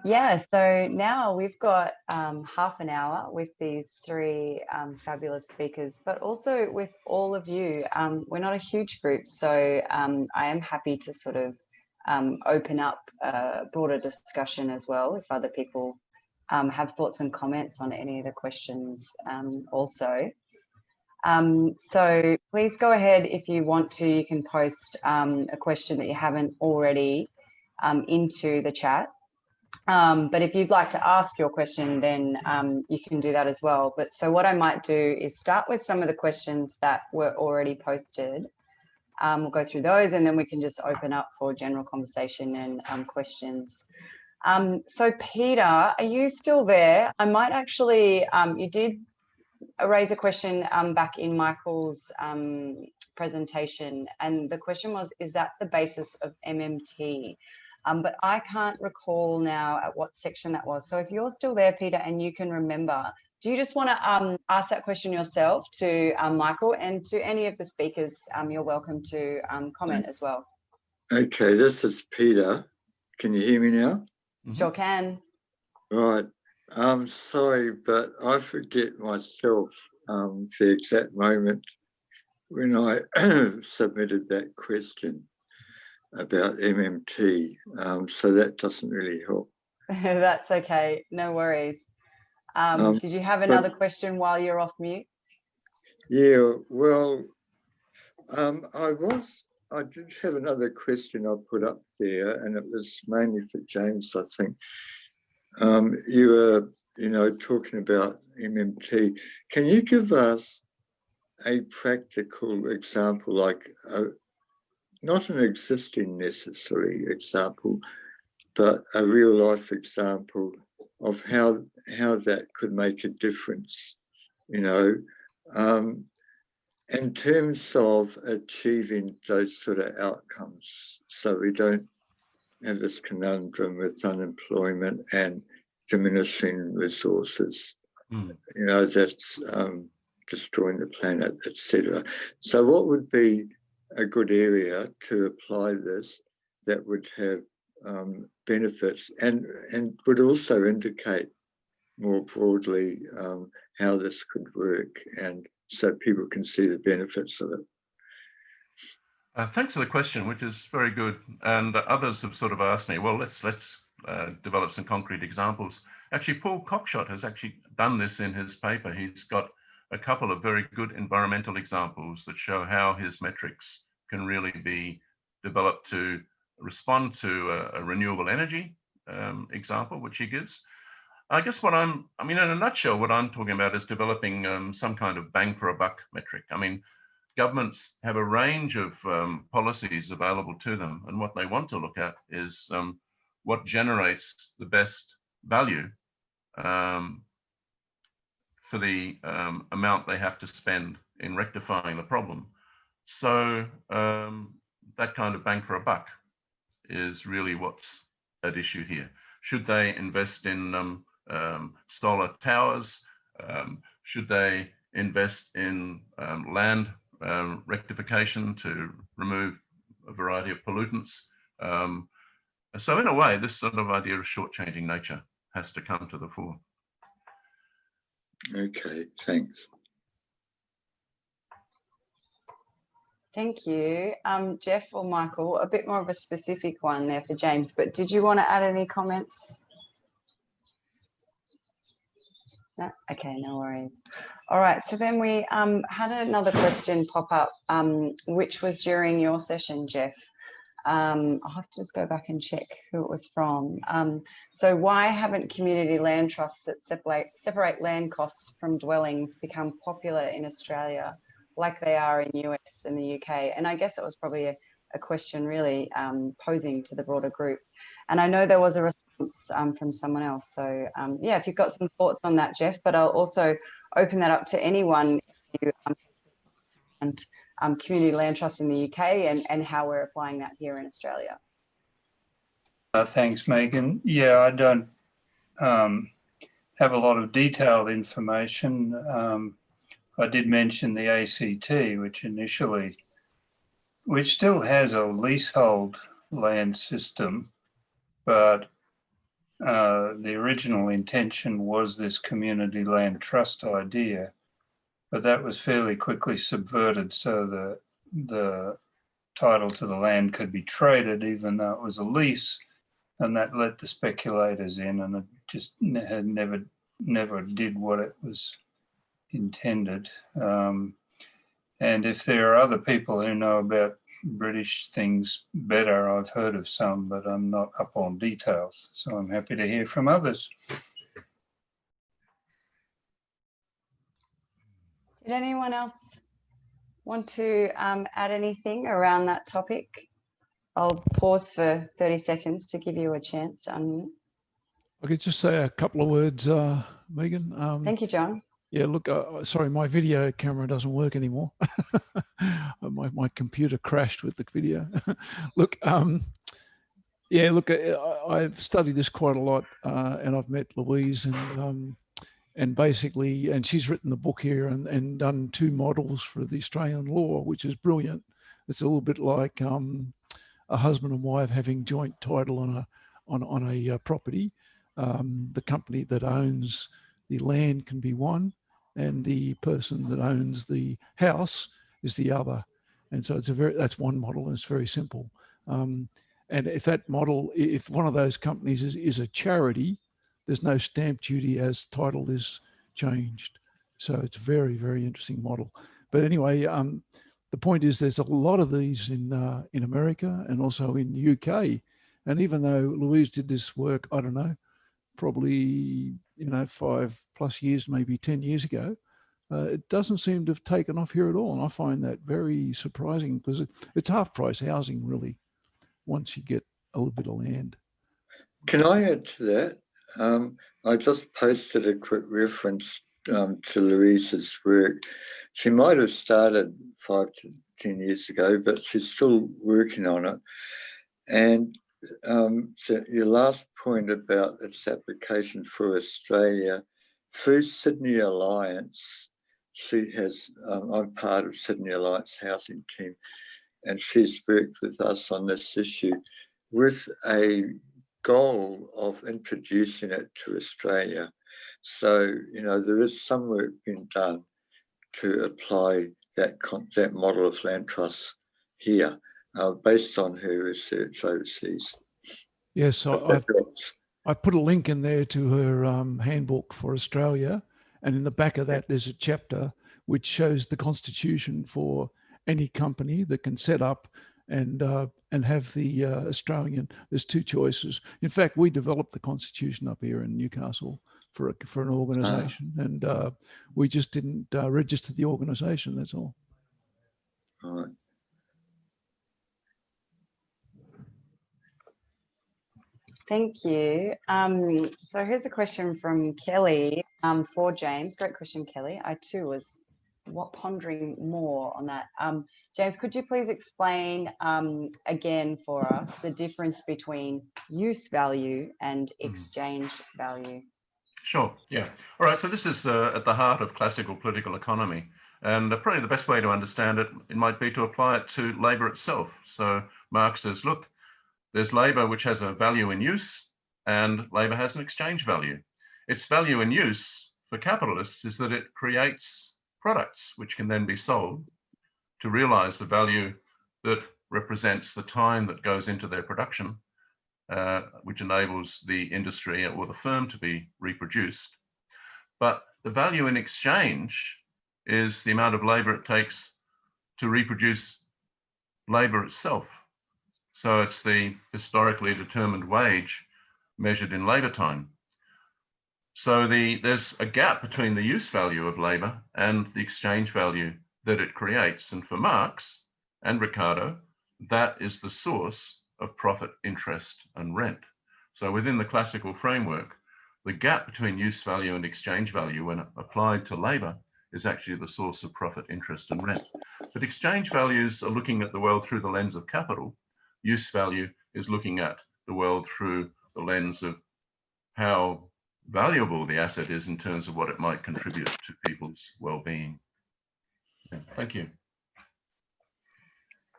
Yeah, so now we've got half an hour with these three fabulous speakers, but also with all of you. We're not a huge group, so I am happy to sort of open up a broader discussion as well if other people have thoughts and comments on any of the questions also. So please go ahead if you want to. You can post a question that you haven't already into the chat. But if you'd like to ask your question, then you can do that as well. But so what I might do is start with some of the questions that were already posted. We'll go through those and then we can just open up for general conversation and questions. So Peter, are you still there? I might actually, you did raise a question back in Michael's presentation, and the question was, is that the basis of MMT? But I can't recall now at what section that was. So if you're still there, Peter, and you can remember, do you just want to ask that question yourself to Michael, and to any of the speakers, you're welcome to comment as well. Okay, this is Peter. Can you hear me now? Sure can. Right. I'm sorry, but I forget myself the exact moment when I submitted that question about MMT, so that doesn't really help. That's okay, no worries. Did you have another question while you're off mute? Yeah, well, I did have another question I put up there, and it was mainly for James, I think. You were, talking about MMT. Can you give us a practical example, like not an existing necessary example, but a real life example of how that could make a difference, in terms of achieving those sort of outcomes, so we don't have this conundrum with unemployment and diminishing resources, that's destroying the planet, etc. So what would be a good area to apply this that would have benefits and would also indicate more broadly how this could work, and so people can see the benefits of it? Thanks for the question, which is very good. And others have sort of asked me, well, let's develop some concrete examples. Actually, Paul Cockshott has actually done this in his paper. He's got a couple of very good environmental examples that show how his metrics can really be developed to respond to a renewable energy example, which he gives. I guess in a nutshell, what I'm talking about is developing some kind of bang for a buck metric. I mean, governments have a range of policies available to them, and what they want to look at is what generates the best value for the amount they have to spend in rectifying the problem. So that kind of bang for a buck is really what's at issue here. Should they invest in solar towers? Should they invest in land rectification to remove a variety of pollutants? So in a way, this sort of idea of shortchanging nature has to come to the fore. Okay, thanks. Thank you. Jeff or Michael, a bit more of a specific one there for James, but did you want to add any comments? No? Okay, no worries. All right, so then we had another question pop up, which was during your session, Jeff. I'll have to just go back and check who it was from. So why haven't community land trusts that separate land costs from dwellings become popular in Australia like they are in US and the UK? And I guess it was probably a question really posing to the broader group. And I know there was a response from someone else. So yeah, if you've got some thoughts on that, Jeff, but I'll also open that up to anyone if you and community land trusts in the UK and how we're applying that here in Australia. Thanks, Megan. Yeah, I don't have a lot of detailed information. I did mention the ACT, which still has a leasehold land system, but the original intention was this community land trust idea, but that was fairly quickly subverted so the title to the land could be traded even though it was a lease, and that let the speculators in, and it just had never did what it was intended. And if there are other people who know about British things better, I've heard of some, but I'm not up on details. So I'm happy to hear from others. Did anyone else want to add anything around that topic? I'll pause for 30 seconds to give you a chance to unmute. I could just say a couple of words, Megan. Thank you, John. Yeah, look, sorry, my video camera doesn't work anymore. my computer crashed with the video. Look, yeah, look, I've studied this quite a lot, and I've met Louise, and basically, and she's written the book here and done 2 models for the Australian law, which is brilliant. It's a little bit like a husband and wife having joint title on a property. The company that owns the land can be one, and the person that owns the house is the other. And so that's one model, and it's very simple. And if that model, if one of those companies is a charity, there's no stamp duty as title is changed. So it's a very, very interesting model. But anyway, the point is there's a lot of these in America and also in the UK. And even though Louise did this work, I don't know, probably 5+ years, maybe 10 years ago, it doesn't seem to have taken off here at all. And I find that very surprising because it's half price housing really once you get a little bit of land. Can I add to that? I just posted a quick reference to Louise's work. She might have started 5 to 10 years ago, but she's still working on it. And so your last point about its application for Australia, through Sydney Alliance, she has, I'm part of Sydney Alliance housing team, and she's worked with us on this issue with a goal of introducing it to Australia. So, there is some work being done to apply that model of land trust here, based on her research overseas. Yes, I put a link in there to her handbook for Australia, and in the back of that there's a chapter which shows the constitution for any company that can set up and have the Australian. There's 2 choices. In fact, we developed the constitution up here in Newcastle for an organisation, and we just didn't register the organisation. That's all. All right. Thank you. So here's a question from Kelly for James. Great question, Kelly. I too was pondering more on that. James, could you please explain again for us the difference between use value and exchange value? Sure, yeah. All right, so this is at the heart of classical political economy. And probably the best way to understand it, it might be to apply it to labour itself. So Marx says, look, there's labour which has a value in use, and labour has an exchange value. Its value in use for capitalists is that it creates products which can then be sold to realise the value that represents the time that goes into their production, which enables the industry or the firm to be reproduced. But the value in exchange is the amount of labour it takes to reproduce labour itself. So it's the historically determined wage measured in labour time. So there's a gap between the use value of labour and the exchange value that it creates. And for Marx and Ricardo, that is the source of profit, interest, and rent. So within the classical framework, the gap between use value and exchange value when applied to labour is actually the source of profit, interest, and rent. But exchange values are looking at the world through the lens of capital. Use value is looking at the world through the lens of how valuable the asset is in terms of what it might contribute to people's well-being. Yeah, thank you.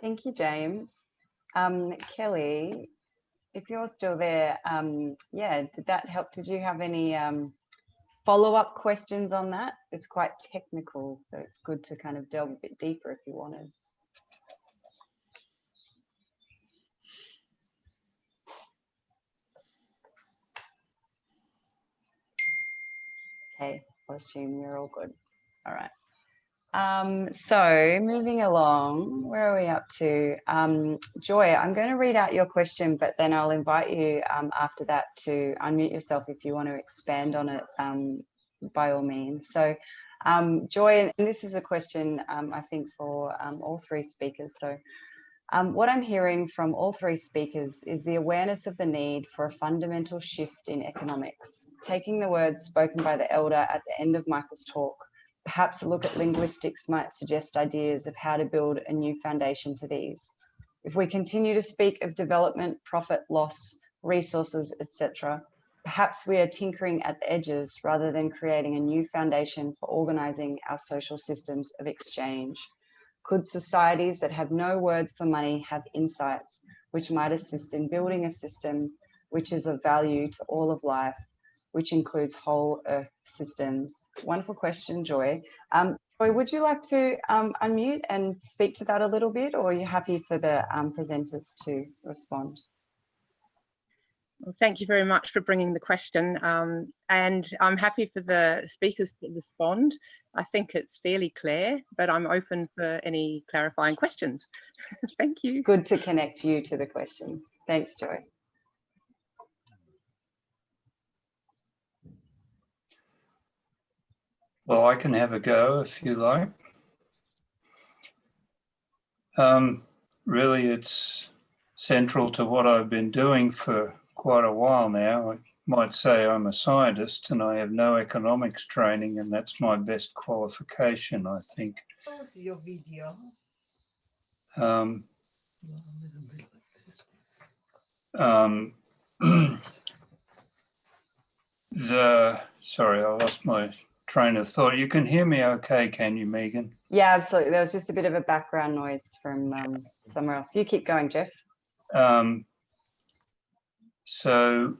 Thank you, James. Kelly, if you're still there, yeah, did that help? Did you have any follow-up questions on that? It's quite technical, so it's good to kind of delve a bit deeper if you wanted. Okay, I'll assume you're all good. All right. So moving along, where are we up to? Joy, I'm going to read out your question, but then I'll invite you after that to unmute yourself if you want to expand on it, by all means. So Joy, and this is a question I think for all three speakers. So what I'm hearing from all three speakers is the awareness of the need for a fundamental shift in economics. Taking the words spoken by the elder at the end of Michael's talk, perhaps a look at linguistics might suggest ideas of how to build a new foundation to these. If we continue to speak of development, profit, loss, resources, etc., perhaps we are tinkering at the edges rather than creating a new foundation for organizing our social systems of exchange. Could societies that have no words for money have insights which might assist in building a system which is of value to all of life, which includes whole Earth systems? Wonderful question, Joy. Joy, would you like to unmute and speak to that a little bit, or are you happy for the presenters to respond? Well, thank you very much for bringing the question, and I'm happy for the speakers to respond. I think it's fairly clear, but I'm open for any clarifying questions. Thank you. Good to connect you to the questions. Thanks, Joy. Well, I can have a go if you like. Really, it's central to what I've been doing for quite a while now. I might say I'm a scientist and I have no economics training, and that's my best qualification, I think. Pause your video. Sorry, I lost my train of thought. You can hear me okay, can you, Megan? Yeah, absolutely. There was just a bit of a background noise from somewhere else. You keep going, Jeff. So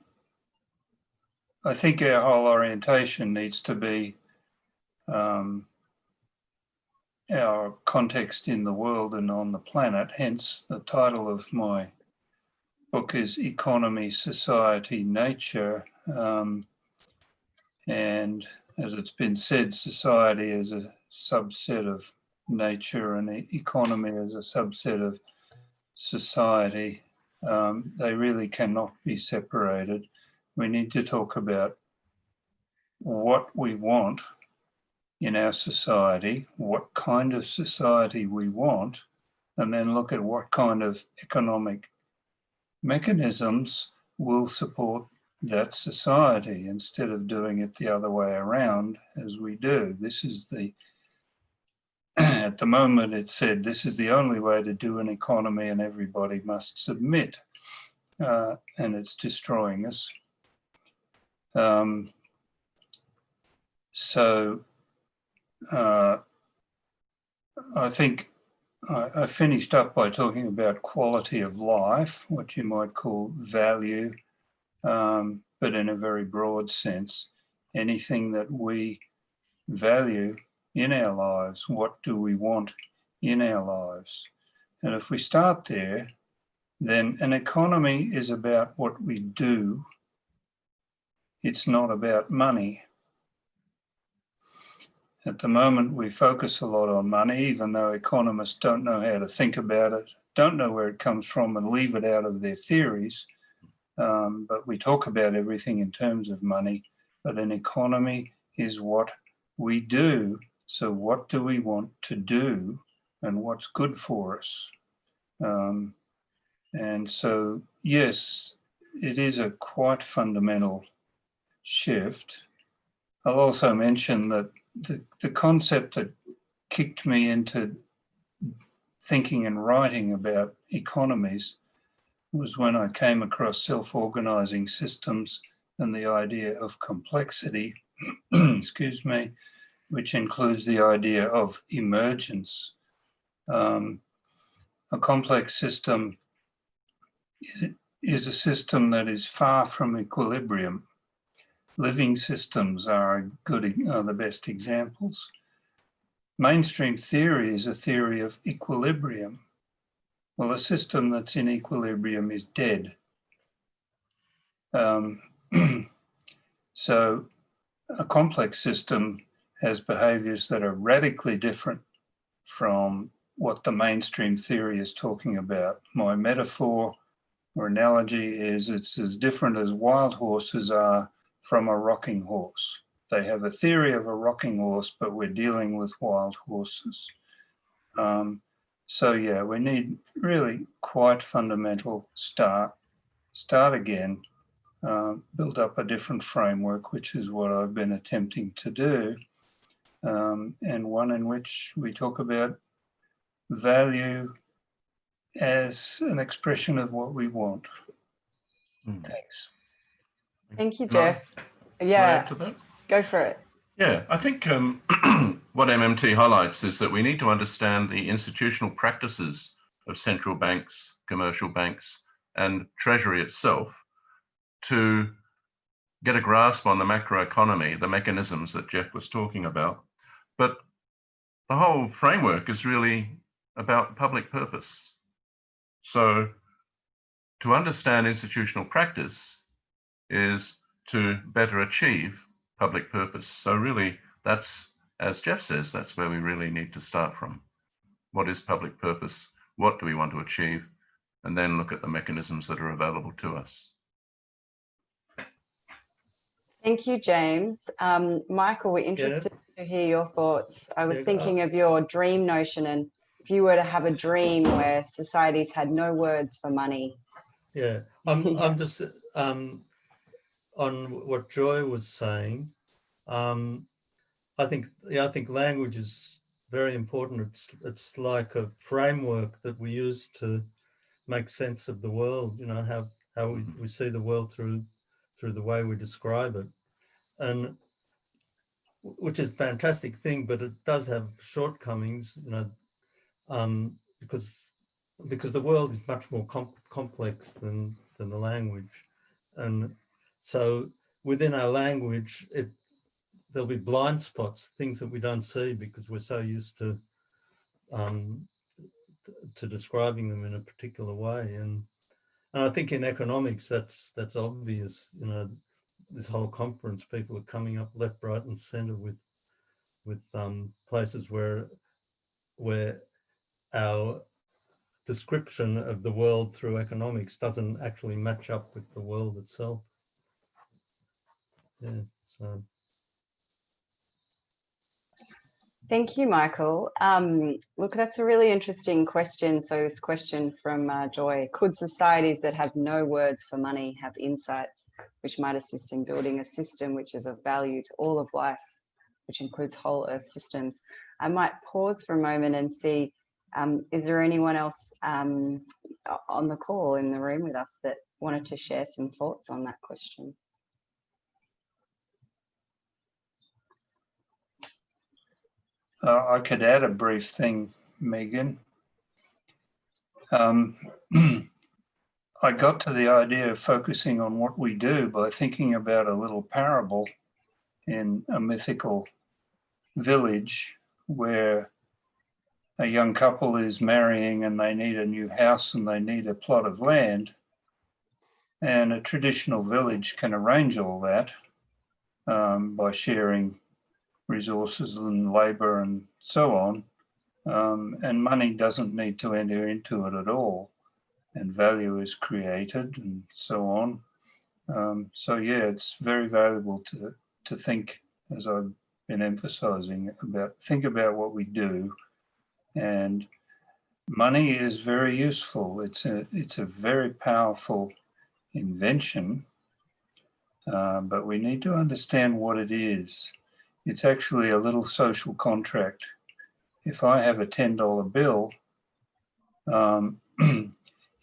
I think our whole orientation needs to be our context in the world and on the planet. Hence, the title of my book is Economy, Society, Nature. And as it's been said, society is a subset of nature and economy is a subset of society. They really cannot be separated. We need to talk about what we want in our society, what kind of society we want, and then look at what kind of economic mechanisms will support that society instead of doing it the other way around as we do. This is the, at the moment it's said, this is the only way to do an economy and everybody must submit, and it's destroying us. I think I finished up by talking about quality of life, what you might call value, but in a very broad sense. Anything that we value in our lives, what do we want in our lives? And if we start there, then an economy is about what we do. It's not about money. At the moment, we focus a lot on money, even though economists don't know how to think about it, don't know where it comes from, and leave it out of their theories. But we talk about everything in terms of money. But an economy is what we do. So what do we want to do and what's good for us? And so, yes, it is a quite fundamental shift. I'll also mention that the concept that kicked me into thinking and writing about economies was when I came across self-organizing systems and the idea of complexity, excuse me, which includes the idea of emergence. A complex system is a system that is far from equilibrium. Living systems are the best examples. Mainstream theory is a theory of equilibrium. Well, a system that's in equilibrium is dead. So a complex system has behaviors that are radically different from what the mainstream theory is talking about. My metaphor or analogy is it's as different as wild horses are from a rocking horse. They have a theory of a rocking horse, but we're dealing with wild horses. So yeah, we need really quite fundamental start again, build up a different framework, which is what I've been attempting to do, and one in which we talk about value as an expression of what we want. Thanks. Thank you, Can I- Jeff. can I Yeah, add to that? go for it. Yeah, I think what MMT highlights is that we need to understand the institutional practices of central banks, commercial banks, and Treasury itself to get a grasp on the macroeconomy, the mechanisms that Jeff was talking about. But the whole framework is really about public purpose. So to understand institutional practice is to better achieve public purpose. So really, that's, as Jeff says, that's where we really need to start from. What is public purpose? What do we want to achieve? And then look at the mechanisms that are available to us. Thank you, James. Michael, we're interested to hear your thoughts. I was thinking of your dream notion, and if you were to have a dream where societies had no words for money. Yeah, I'm just on what Joy was saying. I think language is very important. It's like a framework that we use to make sense of the world. You know, how we see the world through the way we describe it, and which is a fantastic thing, but it does have shortcomings. You know, because the world is much more complex than the language, and so within our language, there'll be blind spots, things that we don't see because we're so used to describing them in a particular way. And I think in economics, that's obvious. You know, this whole conference, people are coming up left, right, and centre with places where our description of the world through economics doesn't actually match up with the world itself. Yeah, so. Thank you, Michael. Look, that's a really interesting question. So this question from Joy: could societies that have no words for money have insights which might assist in building a system which is of value to all of life, which includes whole earth systems? I might pause for a moment and see, is there anyone else on the call in the room with us that wanted to share some thoughts on that question? I could add a brief thing, Megan. I got to the idea of focusing on what we do by thinking about a little parable in a mythical village where a young couple is marrying and they need a new house and they need a plot of land. And a traditional village can arrange all that by sharing resources and labor and so on. And money doesn't need to enter into it at all. And value is created and so on. So yeah, it's very valuable to think, as I've been emphasizing, think about what we do. And money is very useful. It's a very powerful invention, but we need to understand what it is. It's actually a little social contract. If I have a $10 bill,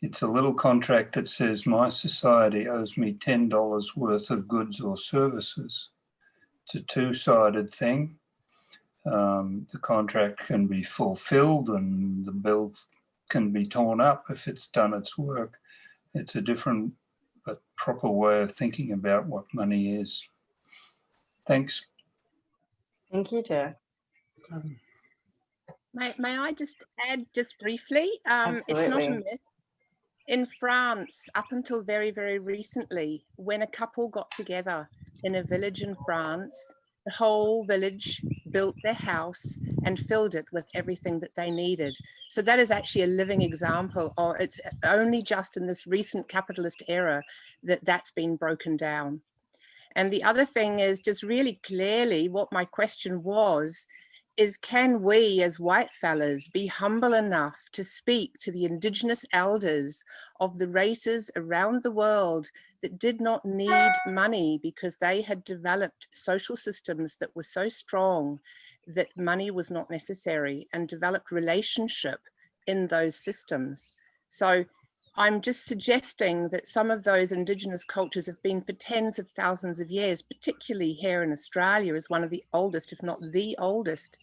it's a little contract that says my society owes me $10 worth of goods or services. It's a two-sided thing. The contract can be fulfilled and the bill can be torn up if it's done its work. it's a different but proper way of thinking about what money is. Thanks. Thank you, Joe. May I just add just briefly? It's not a Absolutely. myth. In France, up until very, very recently, when a couple got together in a village in France, the whole village built their house and filled it with everything that they needed. So that is actually a living example, or it's only just in this recent capitalist era that that's been broken down. And the other thing is just really clearly what my question was, is can we as white fellas be humble enough to speak to the indigenous elders of the races around the world that did not need money because they had developed social systems that were so strong that money was not necessary, and developed relationship in those systems. So I'm just suggesting that some of those indigenous cultures have been for tens of thousands of years, particularly here in Australia as one of the oldest, if not the oldest.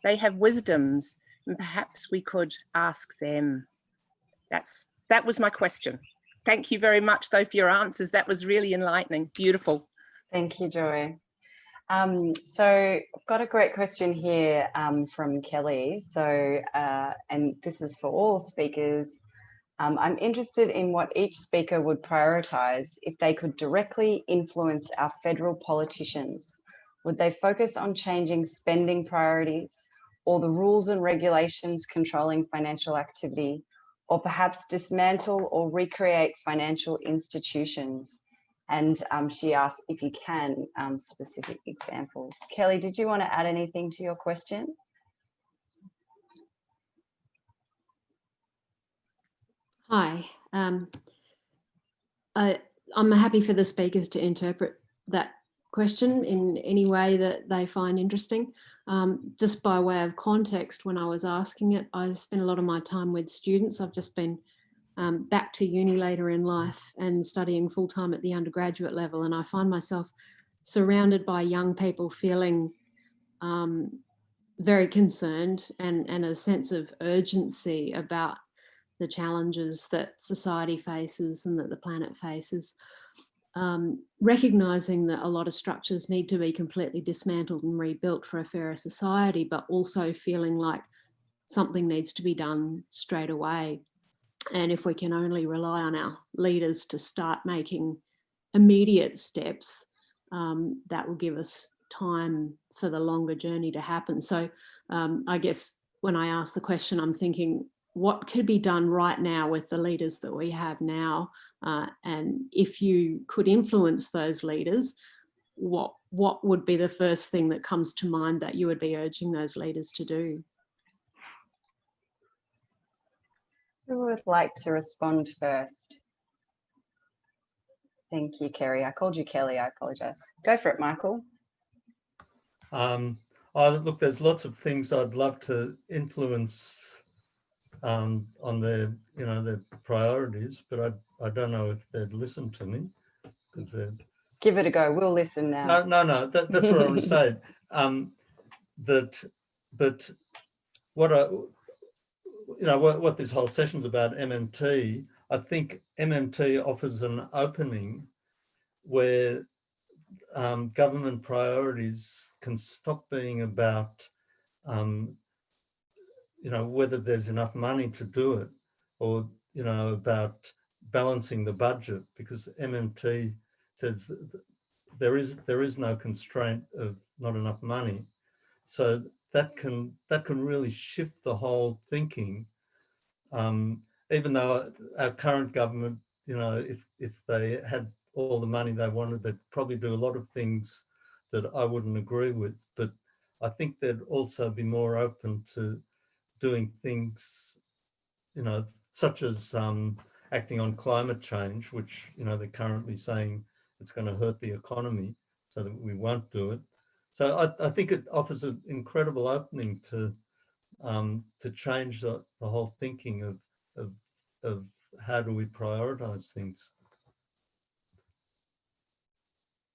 They have wisdoms, and perhaps we could ask them. That was my question. Thank you very much, though, for your answers. That was really enlightening. Beautiful. Thank you, Joy. So I've got a great question here from Kelly. So, and this is for all speakers. I'm interested in what each speaker would prioritise if they could directly influence our federal politicians. Would they focus on changing spending priorities or the rules and regulations controlling financial activity, or perhaps dismantle or recreate financial institutions? And she asked if you can, specific examples. Kelly, did you want to add anything to your question? Hi. I'm happy for the speakers to interpret that question in any way that they find interesting. Just by way of context, when I was asking it, I spent a lot of my time with students. I've just been back to uni later in life and studying full-time at the undergraduate level, and I find myself surrounded by young people feeling very concerned and a sense of urgency about the challenges that society faces and that the planet faces, recognising that a lot of structures need to be completely dismantled and rebuilt for a fairer society, but also feeling like something needs to be done straight away. And if we can only rely on our leaders to start making immediate steps, that will give us time for the longer journey to happen. So I guess when I ask the question, I'm thinking, what could be done right now with the leaders that we have now? And if you could influence those leaders, what would be the first thing that comes to mind that you would be urging those leaders to do? Who would like to respond first? Thank you, Kerry. I called you Kelly, I apologise. Go for it, Michael. Look, there's lots of things I'd love to influence on their, their priorities, but I don't know if they'd listen to me because they'd... Give it a go. We'll listen now. No. That's what I was saying. But what this whole session's about, MMT. I think MMT offers an opening where government priorities can stop being about whether there's enough money to do it, or, about balancing the budget, because MMT says there is no constraint of not enough money. So that can really shift the whole thinking. Even though our current government, if they had all the money they wanted, they'd probably do a lot of things that I wouldn't agree with. But I think they'd also be more open to doing things, such as acting on climate change, which, they're currently saying it's going to hurt the economy, so that we won't do it. So I think it offers an incredible opening to change the whole thinking of how do we prioritize things.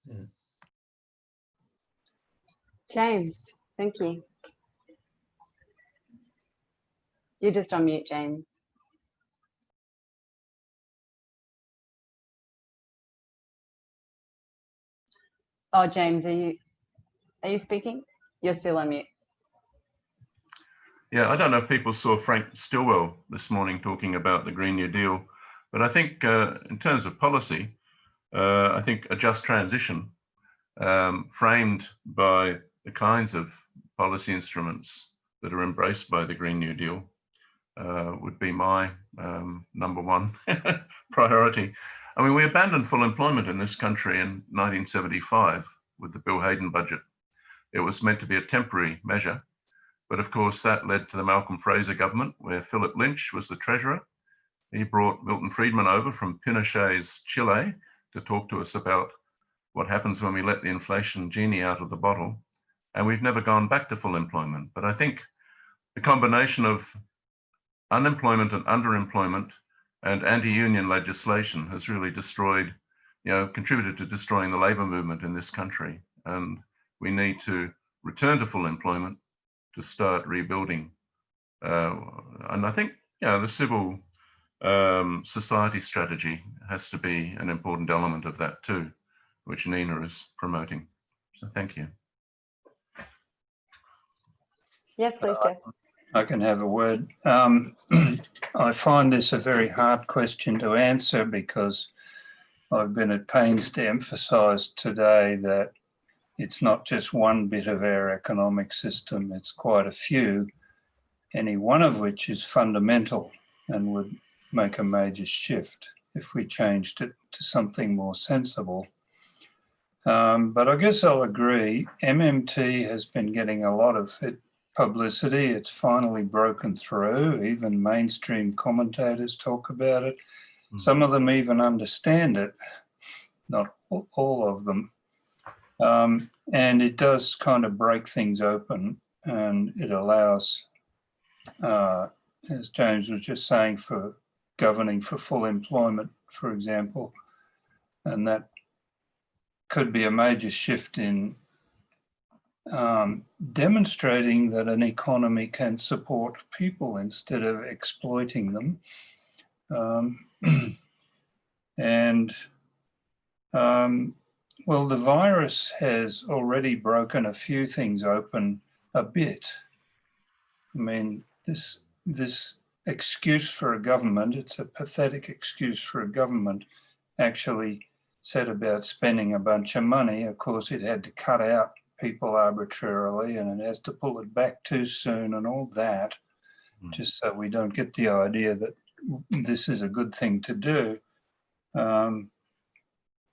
Yeah. James, thank you. You're just on mute, James. Oh, James, are you speaking? You're still on mute. Yeah, I don't know if people saw Frank Stilwell this morning talking about the Green New Deal, but I think in terms of policy, I think a just transition framed by the kinds of policy instruments that are embraced by the Green New Deal would be my number one priority. I mean, we abandoned full employment in this country in 1975 with the Bill Hayden budget. It was meant to be a temporary measure, but of course that led to the Malcolm Fraser government, where Philip Lynch was the treasurer. He brought Milton Friedman over from Pinochet's Chile to talk to us about what happens when we let the inflation genie out of the bottle. And we've never gone back to full employment. But I think the combination of unemployment and underemployment and anti-union legislation has really destroyed, contributed to destroying the labor movement in this country. And we need to return to full employment to start rebuilding. And I think, the civil society strategy has to be an important element of that too, which NENA is promoting. So thank you. Yes, please, Jeff. I can have a word. I find this a very hard question to answer because I've been at pains to emphasise today that it's not just one bit of our economic system, it's quite a few, any one of which is fundamental and would make a major shift if we changed it to something more sensible. But I guess I'll agree, MMT has been getting a lot of publicity. It's finally broken through. Even mainstream commentators talk about it. Some of them even understand it, not all of them. And it does kind of break things open, and it allows, as James was just saying, for governing for full employment, for example, and that could be a major shift in demonstrating that an economy can support people instead of exploiting them. Well, the virus has already broken a few things open a bit. I mean, this excuse for a government, it's a pathetic excuse for a government, actually said about spending a bunch of money. Of course, it had to cut out people arbitrarily, and it has to pull it back too soon and all that, just so we don't get the idea that this is a good thing to do.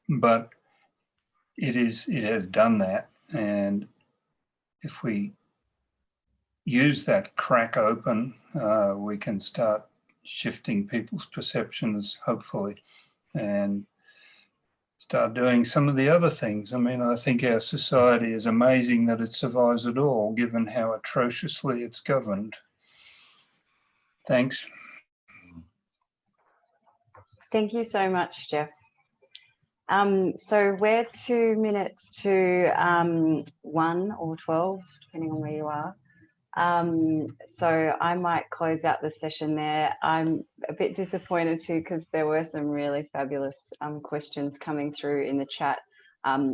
But it has done that, and if we use that crack open, we can start shifting people's perceptions, hopefully, and start doing some of the other things. I mean, I think our society is amazing that it survives at all, given how atrociously it's governed. Thanks. Thank you so much, Jeff. So we're 2 minutes to 1 or 12, depending on where you are. So I might close out the session there. I'm a bit disappointed too, because there were some really fabulous questions coming through in the chat.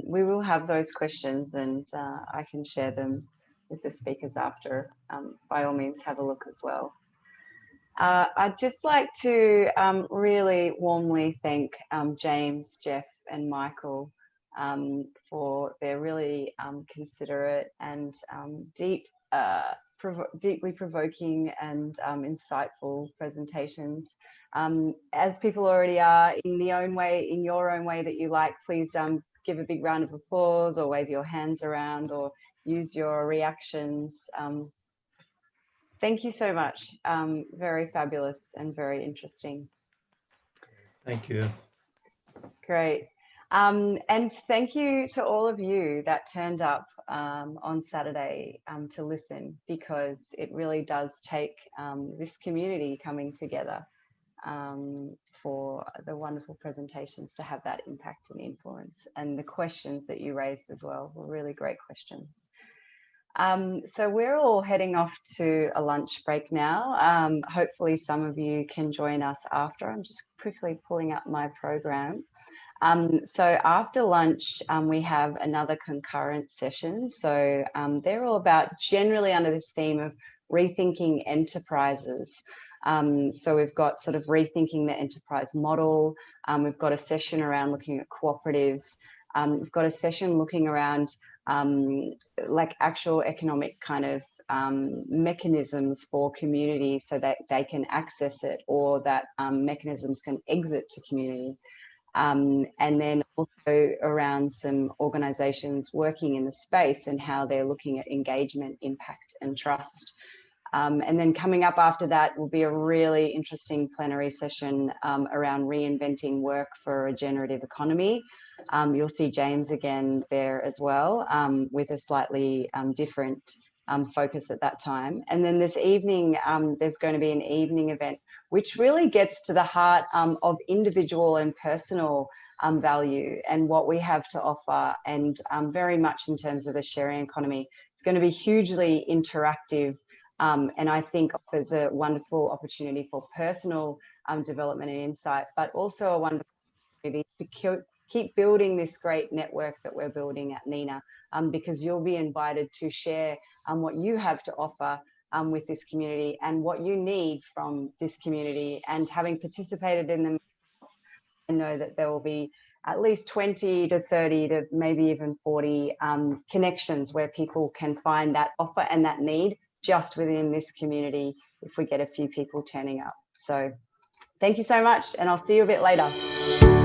We will have those questions, and I can share them with the speakers after. By all means, have a look as well. I'd just like to really warmly thank James, Jeff and Michael for their really considerate and deeply provoking and insightful presentations. As people already are, in your own way that you like, please give a big round of applause or wave your hands around or use your reactions. Thank you so much. Very fabulous and very interesting. Thank you. Great. And thank you to all of you that turned up on Saturday to listen, because it really does take this community coming together for the wonderful presentations to have that impact and influence. And the questions that you raised as well were really great questions. So we're all heading off to a lunch break now. Hopefully some of you can join us after. I'm just quickly pulling up my program. So after lunch, we have another concurrent session. So they're all about generally under this theme of rethinking enterprises. So we've got sort of rethinking the enterprise model. We've got a session around looking at cooperatives. We've got a session looking around like actual economic kind of mechanisms for communities so that they can access it, or that mechanisms can exit to community. And then also around some organisations working in the space and how they're looking at engagement, impact and trust. And then coming up after that will be a really interesting plenary session around reinventing work for a regenerative economy. You'll see James again there as well, with a slightly different focus at that time. And then this evening, there's going to be an evening event which really gets to the heart of individual and personal value and what we have to offer, and very much in terms of the sharing economy. It's going to be hugely interactive, and I think offers a wonderful opportunity for personal development and insight, but also a wonderful opportunity to keep building this great network that we're building at NENA, because you'll be invited to share what you have to offer with this community and what you need from this community. And having participated in them, I know that there will be at least 20 to 30 to maybe even 40 connections where people can find that offer and that need just within this community if we get a few people turning up. So thank you so much, and I'll see you a bit later.